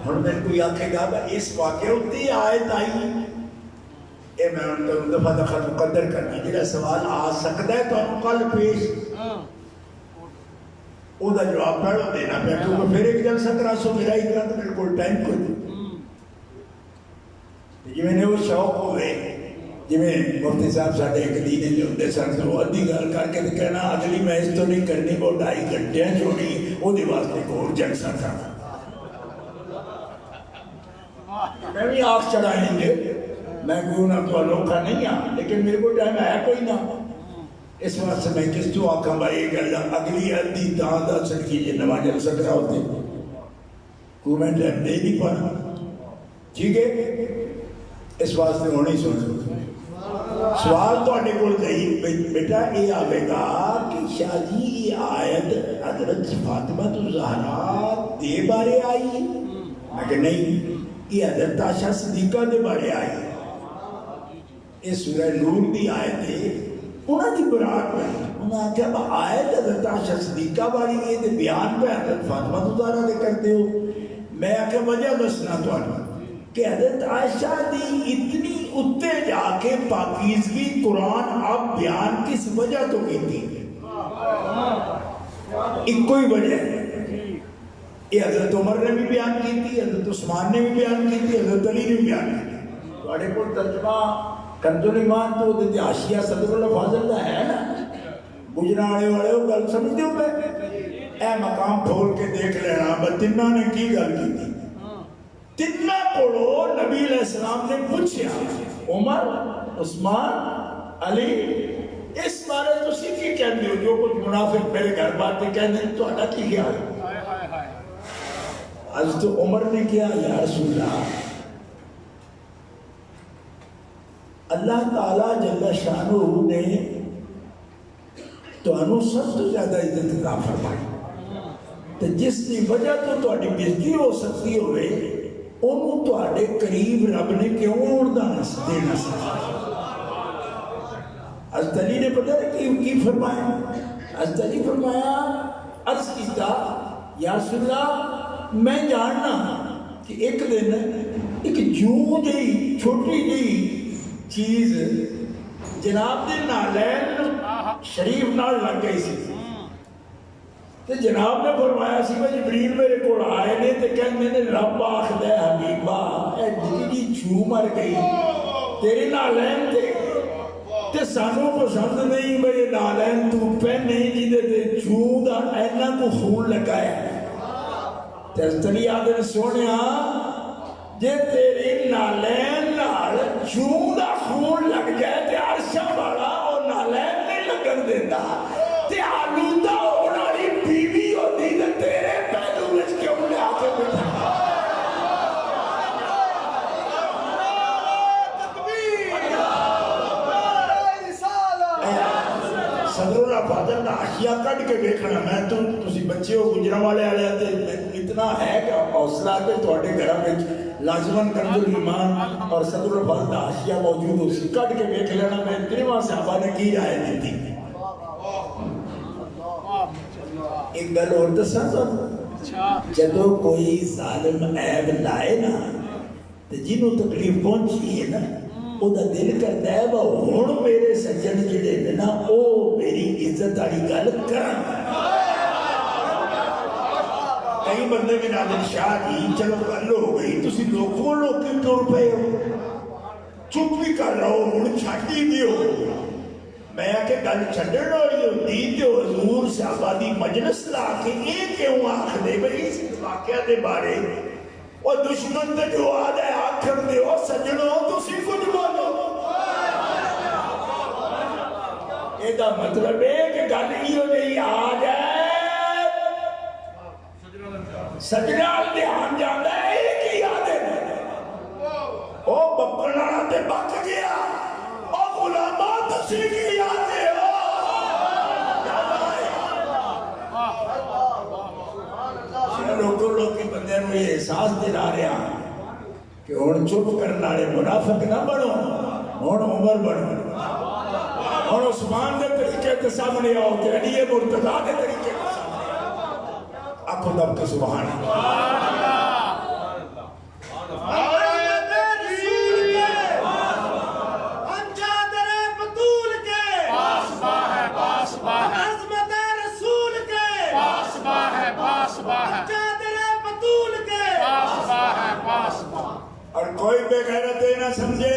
ہن میں کوئی آکھے گا کہ اس واقعے ہوتی آیت آئی اے میں ان کو دفعہ دخل مقدر کرنا جڑا سوال آ سکتا ہے تو کل پیش او دا جواب پڑھو دینا پہ کیونکہ پھر ایک جلسہ کرا سو میرا ہی کرا تو میرے کو ٹائم کو دی. جی میں نے وہ شوق ہوئے جی میں مفتی صاحب ساڑھے ایک دینے جو ہوتے سن تو ادھی گل کر کے کہنا اگلی محض تو نہیں کرنی وہ 2.5 گھنٹے چھوڑی وہ دی واسطے کو اور جلسہ تھا. میں بھی آنکھ چڑھائیں گے میں کیوں نہ تو انوکھا نہیں ہاں لیکن میرے کو ٹائم ہے کوئی نہ. اس واسطے میں کس تو آکھاں بھائی یہ گل اگلی ادھی داں دا سڑکی جی نواں جلسہ کرا ہوتے کو میں ٹائم دے نہیں پانا. ٹھیک ہے اس واسطے ہونی سن سوال تو آنے کو دہی بیٹا یہ آگے گا کہ شاہ جی یہ آیت حضرت فاطمہ تو زہرا دے بارے آئی میں کہ نہیں یہ حضرت عائشہ صدیقہ دے بارے آئی. یہ سورہ نور دی آیت ہے انہاں دی برات میں انہاں جب آیت حضرت عائشہ صدیقہ باری ہے تو بیان پہ حضرت فاطمہ تو زہرا دے کرتے ہو میں آ کے وجہ دسنا تو کہ حضرت عائشہ دی اتنی اتے جا کے پاکیزگی قرآن اب بیان کس وجہ تو کی تھی؟ ایک کوئی وجہ ہے، یہ حضرت عمر نے بھی بیان کی تھی، حضرت عثمان نے بھی بیان کی تھی، حضرت علی نے بھی بیان کی تھی۔ تھوڑے کو ترجمہ کنز الایمان تو دیتے حاشیہ صدر اللہ فاضل کا ہے نا، گجرانے والے ہو گل سمجھتے ہو پہ اے مقام کھول کے دیکھ لینا بس تنہ نے کی گل کی تھی۔ تنہ پڑھو نبی علیہ السلام نے پوچھا عمر عثمان علی اس بارے تو کی کہتے ہو جو کچھ منافق میرے گھر باتیں کہتے ہیں تو اڈا کی خیال ہے؟ حضرت عمر نے کیا یا رسول اللہ اللہ تعالیٰ جل شانہ نے تو انہوں سب تو زیادہ عزت عطا فرمائی تو جس کی وجہ تو تہاڈی بےزتی ہو سکتی ہوئے انہوں تہاڈے قریب رب نے کیوں اڑدا دینا سکتا؟ حضرت علی نے پتہ ہے کی فرمایا؟ حضرت علی فرمایا عرض کیتا یا رسول اللہ میں جاننا کہ ایک دن ایک جوں جی چھوٹی جی چیز جناب دے نالین شریف نال لگ گئی سی تو جناب نے فرمایا سی میں جبریل میرے کو آئے نے تو کہنے نے رب آخد ہے حبیبہ اے جی چھو مر گئی تیرے نالین تے سانو پسند نہیں بھئی نالین تو پہن نہیں جی دے تے چھو دا اینا کو خون لگایا تیرتلی آدھر سونیا جے تیرے نالین نال چھو دا خون لگ جائے تے عرشہ بڑا اور نالین نہیں لگن دیتا تے آلودہ ہوناری بیوی ہوتی تے تیرے پہلو میں کیوں لے آتے بٹھا صدر اللہ فاضل نہ اشیاء کٹ کے دیکھنا میں تسی بچے ہو گجرہ والے آلے آتے اتنا ہے کہ حوصلہ کے توڑے گھرہ میں لازماً کنز الایمان اور صدر اللہ فاضل نہ اشیاء موجود ہو سی کٹ کے دیکھ لینا میں اتنی وہاں صحابہ نے کی رائے دی تھی ایک گل اور دساں تو جدو کوئی ظالم عیب لائے نا تو جنہوں تکلیف پہنچی ہے نا او دا دل کرتا ہے وہ ہون میرے سجن جڑے نے نا او میری عزت آڑی گل کرن کئی بندے میں نادر شاہ جی چلو گل ہو گئی تسی لوگوں کے ٹور پہ ہو چپ بھی کر رہا ہو ہون چھاٹی بھی ہو میں آکے گل چھڑن ہوئی ہوتی جو حضور صحابہ دی مجلس لا کے ایک کیوں آخ دے بھئی اس واقعہ دے بارے اور دشمن تے جو آدھے آکھر دے ہو سجنوں تو سی کچھ بولو ایدہ مطلب ہے کہ گل ہی نہیں آ جائے سجنال دھیان جاندہ ہے ایک ہی آدھے او بکڑا تے بک گیا او غلامات سیکھی آتے ہو لوگوں کی بندے میں یہ احساس دلا رہے ہیں کہ ہون چپ کرنا رہے منافق نہ بڑھو ہون عمر بڑھو ہون عثمان دے طریقے تے سامنے آؤ کہ علی مرتضیٰ دے طریقے تے سامنے آؤ آپ کو دب کے سبحان اور کوئی بے غیرت نہ سمجھے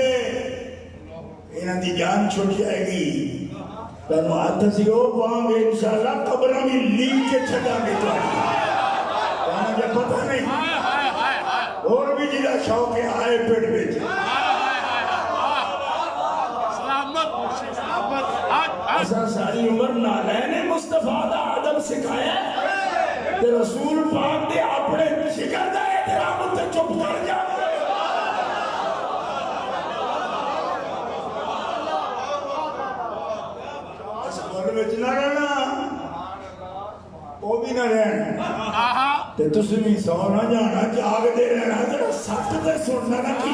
انہاں دی جان چھوٹ جائے گی تو ہاتھ سے ہو پاؤں گے انشاءاللہ قبرہ بھی لیگ کے چھڑا گے تو مجھے پتہ نہیں اور بھی جیدہ شوق ہے آئے پیٹ بیچے ایسا ساری عمر نالین مصطفیٰ دا آدم سکھایا کہ رسول پاک دے اپنے شکر دا احترام تے چپ کر جا اس گھر میں نہ رہنا وہ بھی نہ رہنا تے تسی بھی سو نہ جانا جاگ دے رہنا ذرا سچ تے سننا نہ کی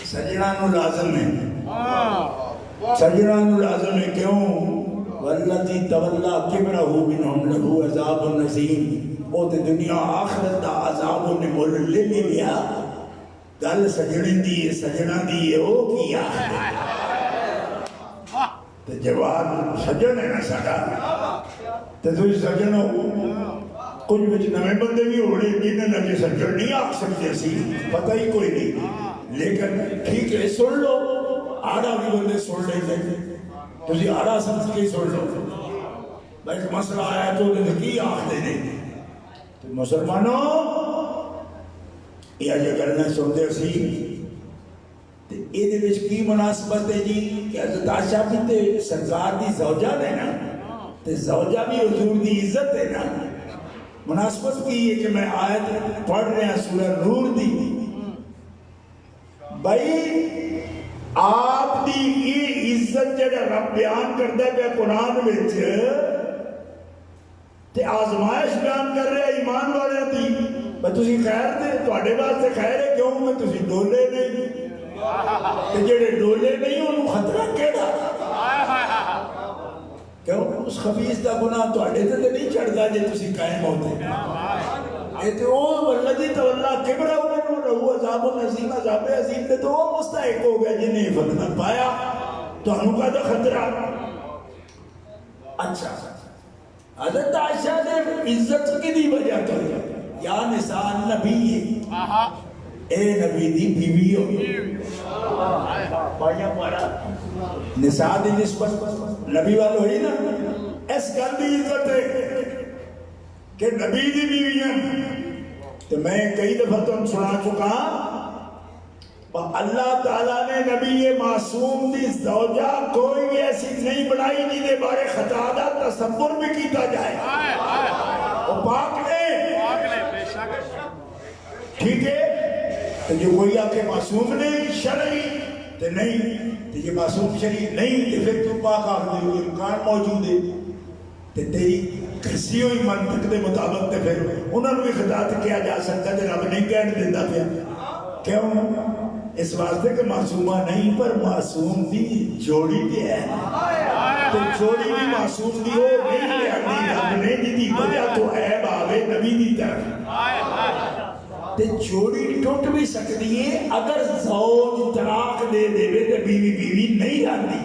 سجنانو لازم ہے سجنانو لازم ہے کیوں والذی تولا کبرہ منہم لہو عذاب نظیم، وہ تے دنیا آخرت دا عذاب نے مول لے لیا. گل سجنے دی سجنا دی او کیا تے جواب سجن ہے نا ساڈا. تے تسی سجن ہو، کچھ وچ نویں بندے بھی ہونے جنہاں نے سجن نہیں آکھ سکتے سی، پتہ ہی کوئی نہیں. لیکن ٹھیک ہے سن لو، آڑا بھی بندے سن لیں تسی آڑا سمجھ کے سن لو. بھائی مسئلہ آیا تو کی آخ دے دے مسلمانوں یہ جو گلنا سنتے سی تے یہ دے وچ کی مناسبت ہے جی کہ حضرت عائشہ بھی تے سرکار دی زوجہ ہے نا، تے زوجہ بھی حضور دی عزت ہے نا. مناسبت کی ہے کہ میں آیت پڑھ رہا ہوں سورہ نور دی. بھائی آپ دی یہ عزت جڑا رب بیان کرتا ہے قرآن وچ تے آزمائش بیان کر رہے ایمان والے دی. بھئی تسی خیر دے تواڈے واسطے خیر ہے کیوں میں تسی ڈولے نہیں تے جڑے ڈولے نہیں انہوں خطرہ کیڑا کیوں اس خبیث دا گناہ تواڈے تے نہیں چڑھدا جے تسی قائم ہوتے. اے تے او والذی تولا کبرہ منہم لہو عذاب نظیم، عذاب عظیم تے تو وہ مستحق ہو گیا جنہیں فتنہ پایا. تانوں کا خطرہ. اچھا حضرت عائشہ نے عزت کی دی وجہ تو یا نساء النبی، اے نبی دی بیوی ہو. پایا پڑا نساء دی نسبت نبی والو ہوئی نا. اس گل دی عزت ہے کہ نبی دی بیوی ہیں. تو میں کئی دفعہ تم سنا چکا اللہ تعالیٰ نے نبی معصوم دی زوجہ کوئی ایسی نہیں بنائی جن کے بارے خطا دا تصور بھی کیتا جائے. وہ پاک نے ٹھیک ہے. تو جو کوئی آکے معصوم نہیں شرعی تو نہیں، تو یہ معصوم شرعی نہیں تو پھر تو پاک آکھ دے امکان موجود ہے. تو تیری کسی ہوئی منطق دے مطابق تو پھر انہوں نے بھی خطا کیا جا سکتا ہے. رب نہیں کہہ دیتا پھر کیوں؟ اس واسطے کہ معصومہ نہیں پر معصوم دی جوڑی تے ہے. تو جوڑی بھی معصوم دی ہو نہیں ہے رب نے جی دی وجہ تو عیب آوے نبی دی طرف. تے جوڑی ٹوٹ بھی سکتی ہے اگر زوج طلاق دے دے تے بیوی بیوی نہیں رہتی.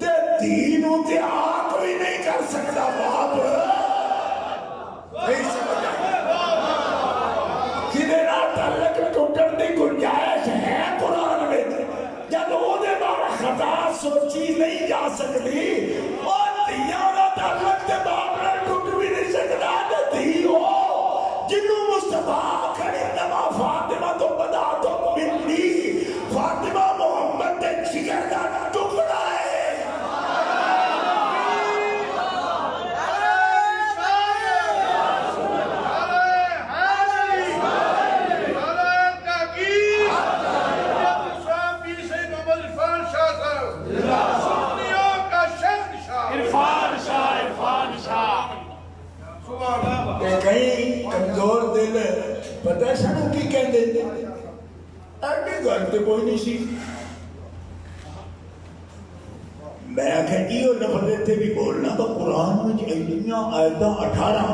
تے دینوں تے آنکھ بھی نہیں کر سکتا باپ. نہیں سمجھ آئی کدے نہ تعلق ٹوٹن دی گنجائش ہے قرآن میں. جب وہ دے بارے خطا سوچی نہیں جا سکتی اور دیاں نہ تعلق دے بارے ٹوٹ بھی نہیں سکتا. دھی ہو جنہوں مصطفیٰ کھڑے نما فاطمہ تو بدا تو منی، فاطمہ محمد دے جگر دا ٹکڑا ہے. کہیں کمزور دل پتہ سنو کی کہندے ایڈی گل تے کوئی نہیں سی. میں آخر یہ لفظ تے بھی بولنا تو قرآن میں ایڈیاں آیتاں 18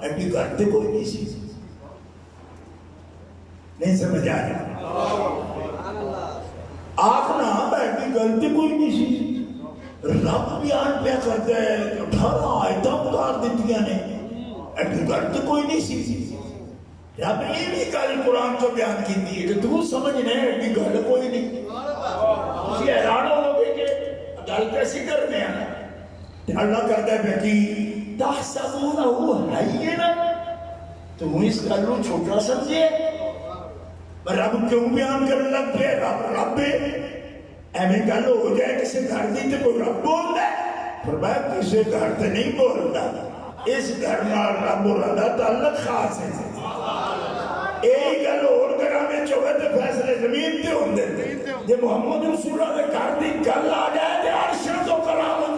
ایڈی گل تے کوئی نہیں سی. نہیں سمجھ آ رہا آخنا ایڈی گل تے کوئی نہیں سی. رب بیان پہ کرتا ہے 18 آیتاں اتار دیتیاں نے ایڈی گل تو کوئی نہیں سی. رب یہ بھی گل قرآن کو بیان کی ہے کہ تو سمجھنے ایڈی گل کوئی نہیں. اسی حیران ہو گئے کہ گل کیسی کرتے ہیں. اللہ کرتا ہے کہ تحسبونہ حینا، تم اس گل کو چھوٹا سمجھے. رب کیوں بیان کرنے لگ پہ؟ رب ایویں گل ہو جائے کسی گھر دی تو کوئی رب بولتا ہے. فرمایا کسی گھر تے نہیں بولتا، اس گھر نال رب دا تعلق خاص ہے. یہی گل اور گھراں وچ ہوے تے فیصلے زمین تے ہوندے. جے محمد رسول اللہ دے گھر دی گل آ جائے تے عرش تو کرامت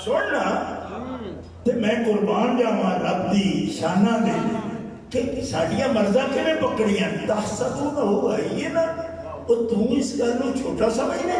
سننا. تے میں قربان جاواں رب دی شاناں دے کہ ساڈیاں مرضاں کیویں پکڑیاں. تحسبونہ ہو ہے نا، او تو اس گل نوں چھوٹا سمجھنے.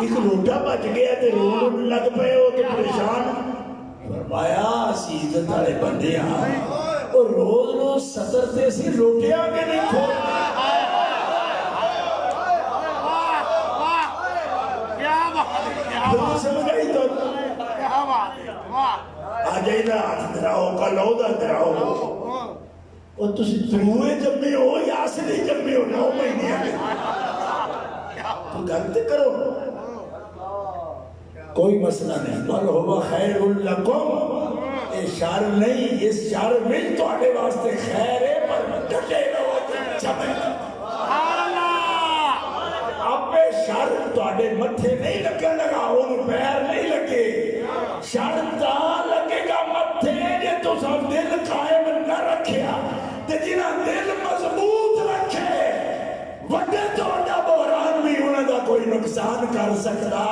ایک لوٹا بچ گیا تے رون لگ پے ہو تے پریشان فرمایا اسی عزت والے بندے ہاں اور روز روز سطر تے اسی لوٹے آگے نہیں کھولنا سمجھ آئی تو آ جائی نا ہاتھ دراؤ کلو دا دراؤ اور تسی دروئے جمعے ہو یا اصلی جمعے ہو 9 مہینے آگے تو گلتے کرو کوئی مسئلہ نہیں بل ہوا خیر لکم یہ شر نہیں اس شر میں تو آنے واسطے خیر ہے پر ڈٹے رہو جمعے اپنے شر تو آنے متھے نہیں لگے لگا ان پیر نہیں لگے شر تا لگے گا متھے یہ تو سب دل قائم نہ رکھیا تے جنہ دل مضبوط رکھے وڈے تو وڈا بحران بھی انہوں دا کوئی نقصان کر سکتا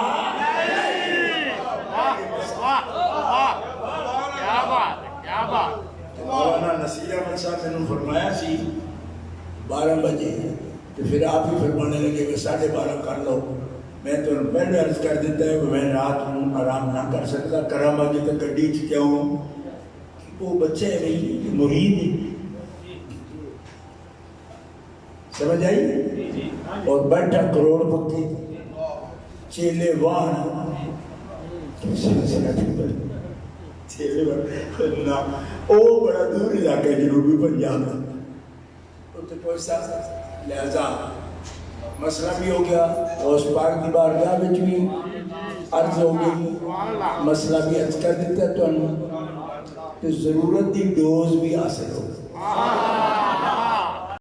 مولانا نصیر احمد صاحب نے فرمایا سی 12 بجے تو پھر آپ ہی فرمانے لگے کہ 12:30 کر لو میں تو پہلے عرض کر دیتا ہے کہ میں رات کو آرام نہ کر سکتا کرام آگے تک گڈی چ جاؤں وہ بچے نہیں مرید سمجھ آئی اور بیٹھا کروڑ پتی چیلے وان او بڑا دور علاقہ جنوبی پنجاب لہذا مسئلہ بھی ہو گیا غوث پاک کی بارگاہ میں بھی عرض ہو گئی مسئلہ بھی عرض کر دیتا ہے تو ضرورت دی ڈوز بھی حاصل ہو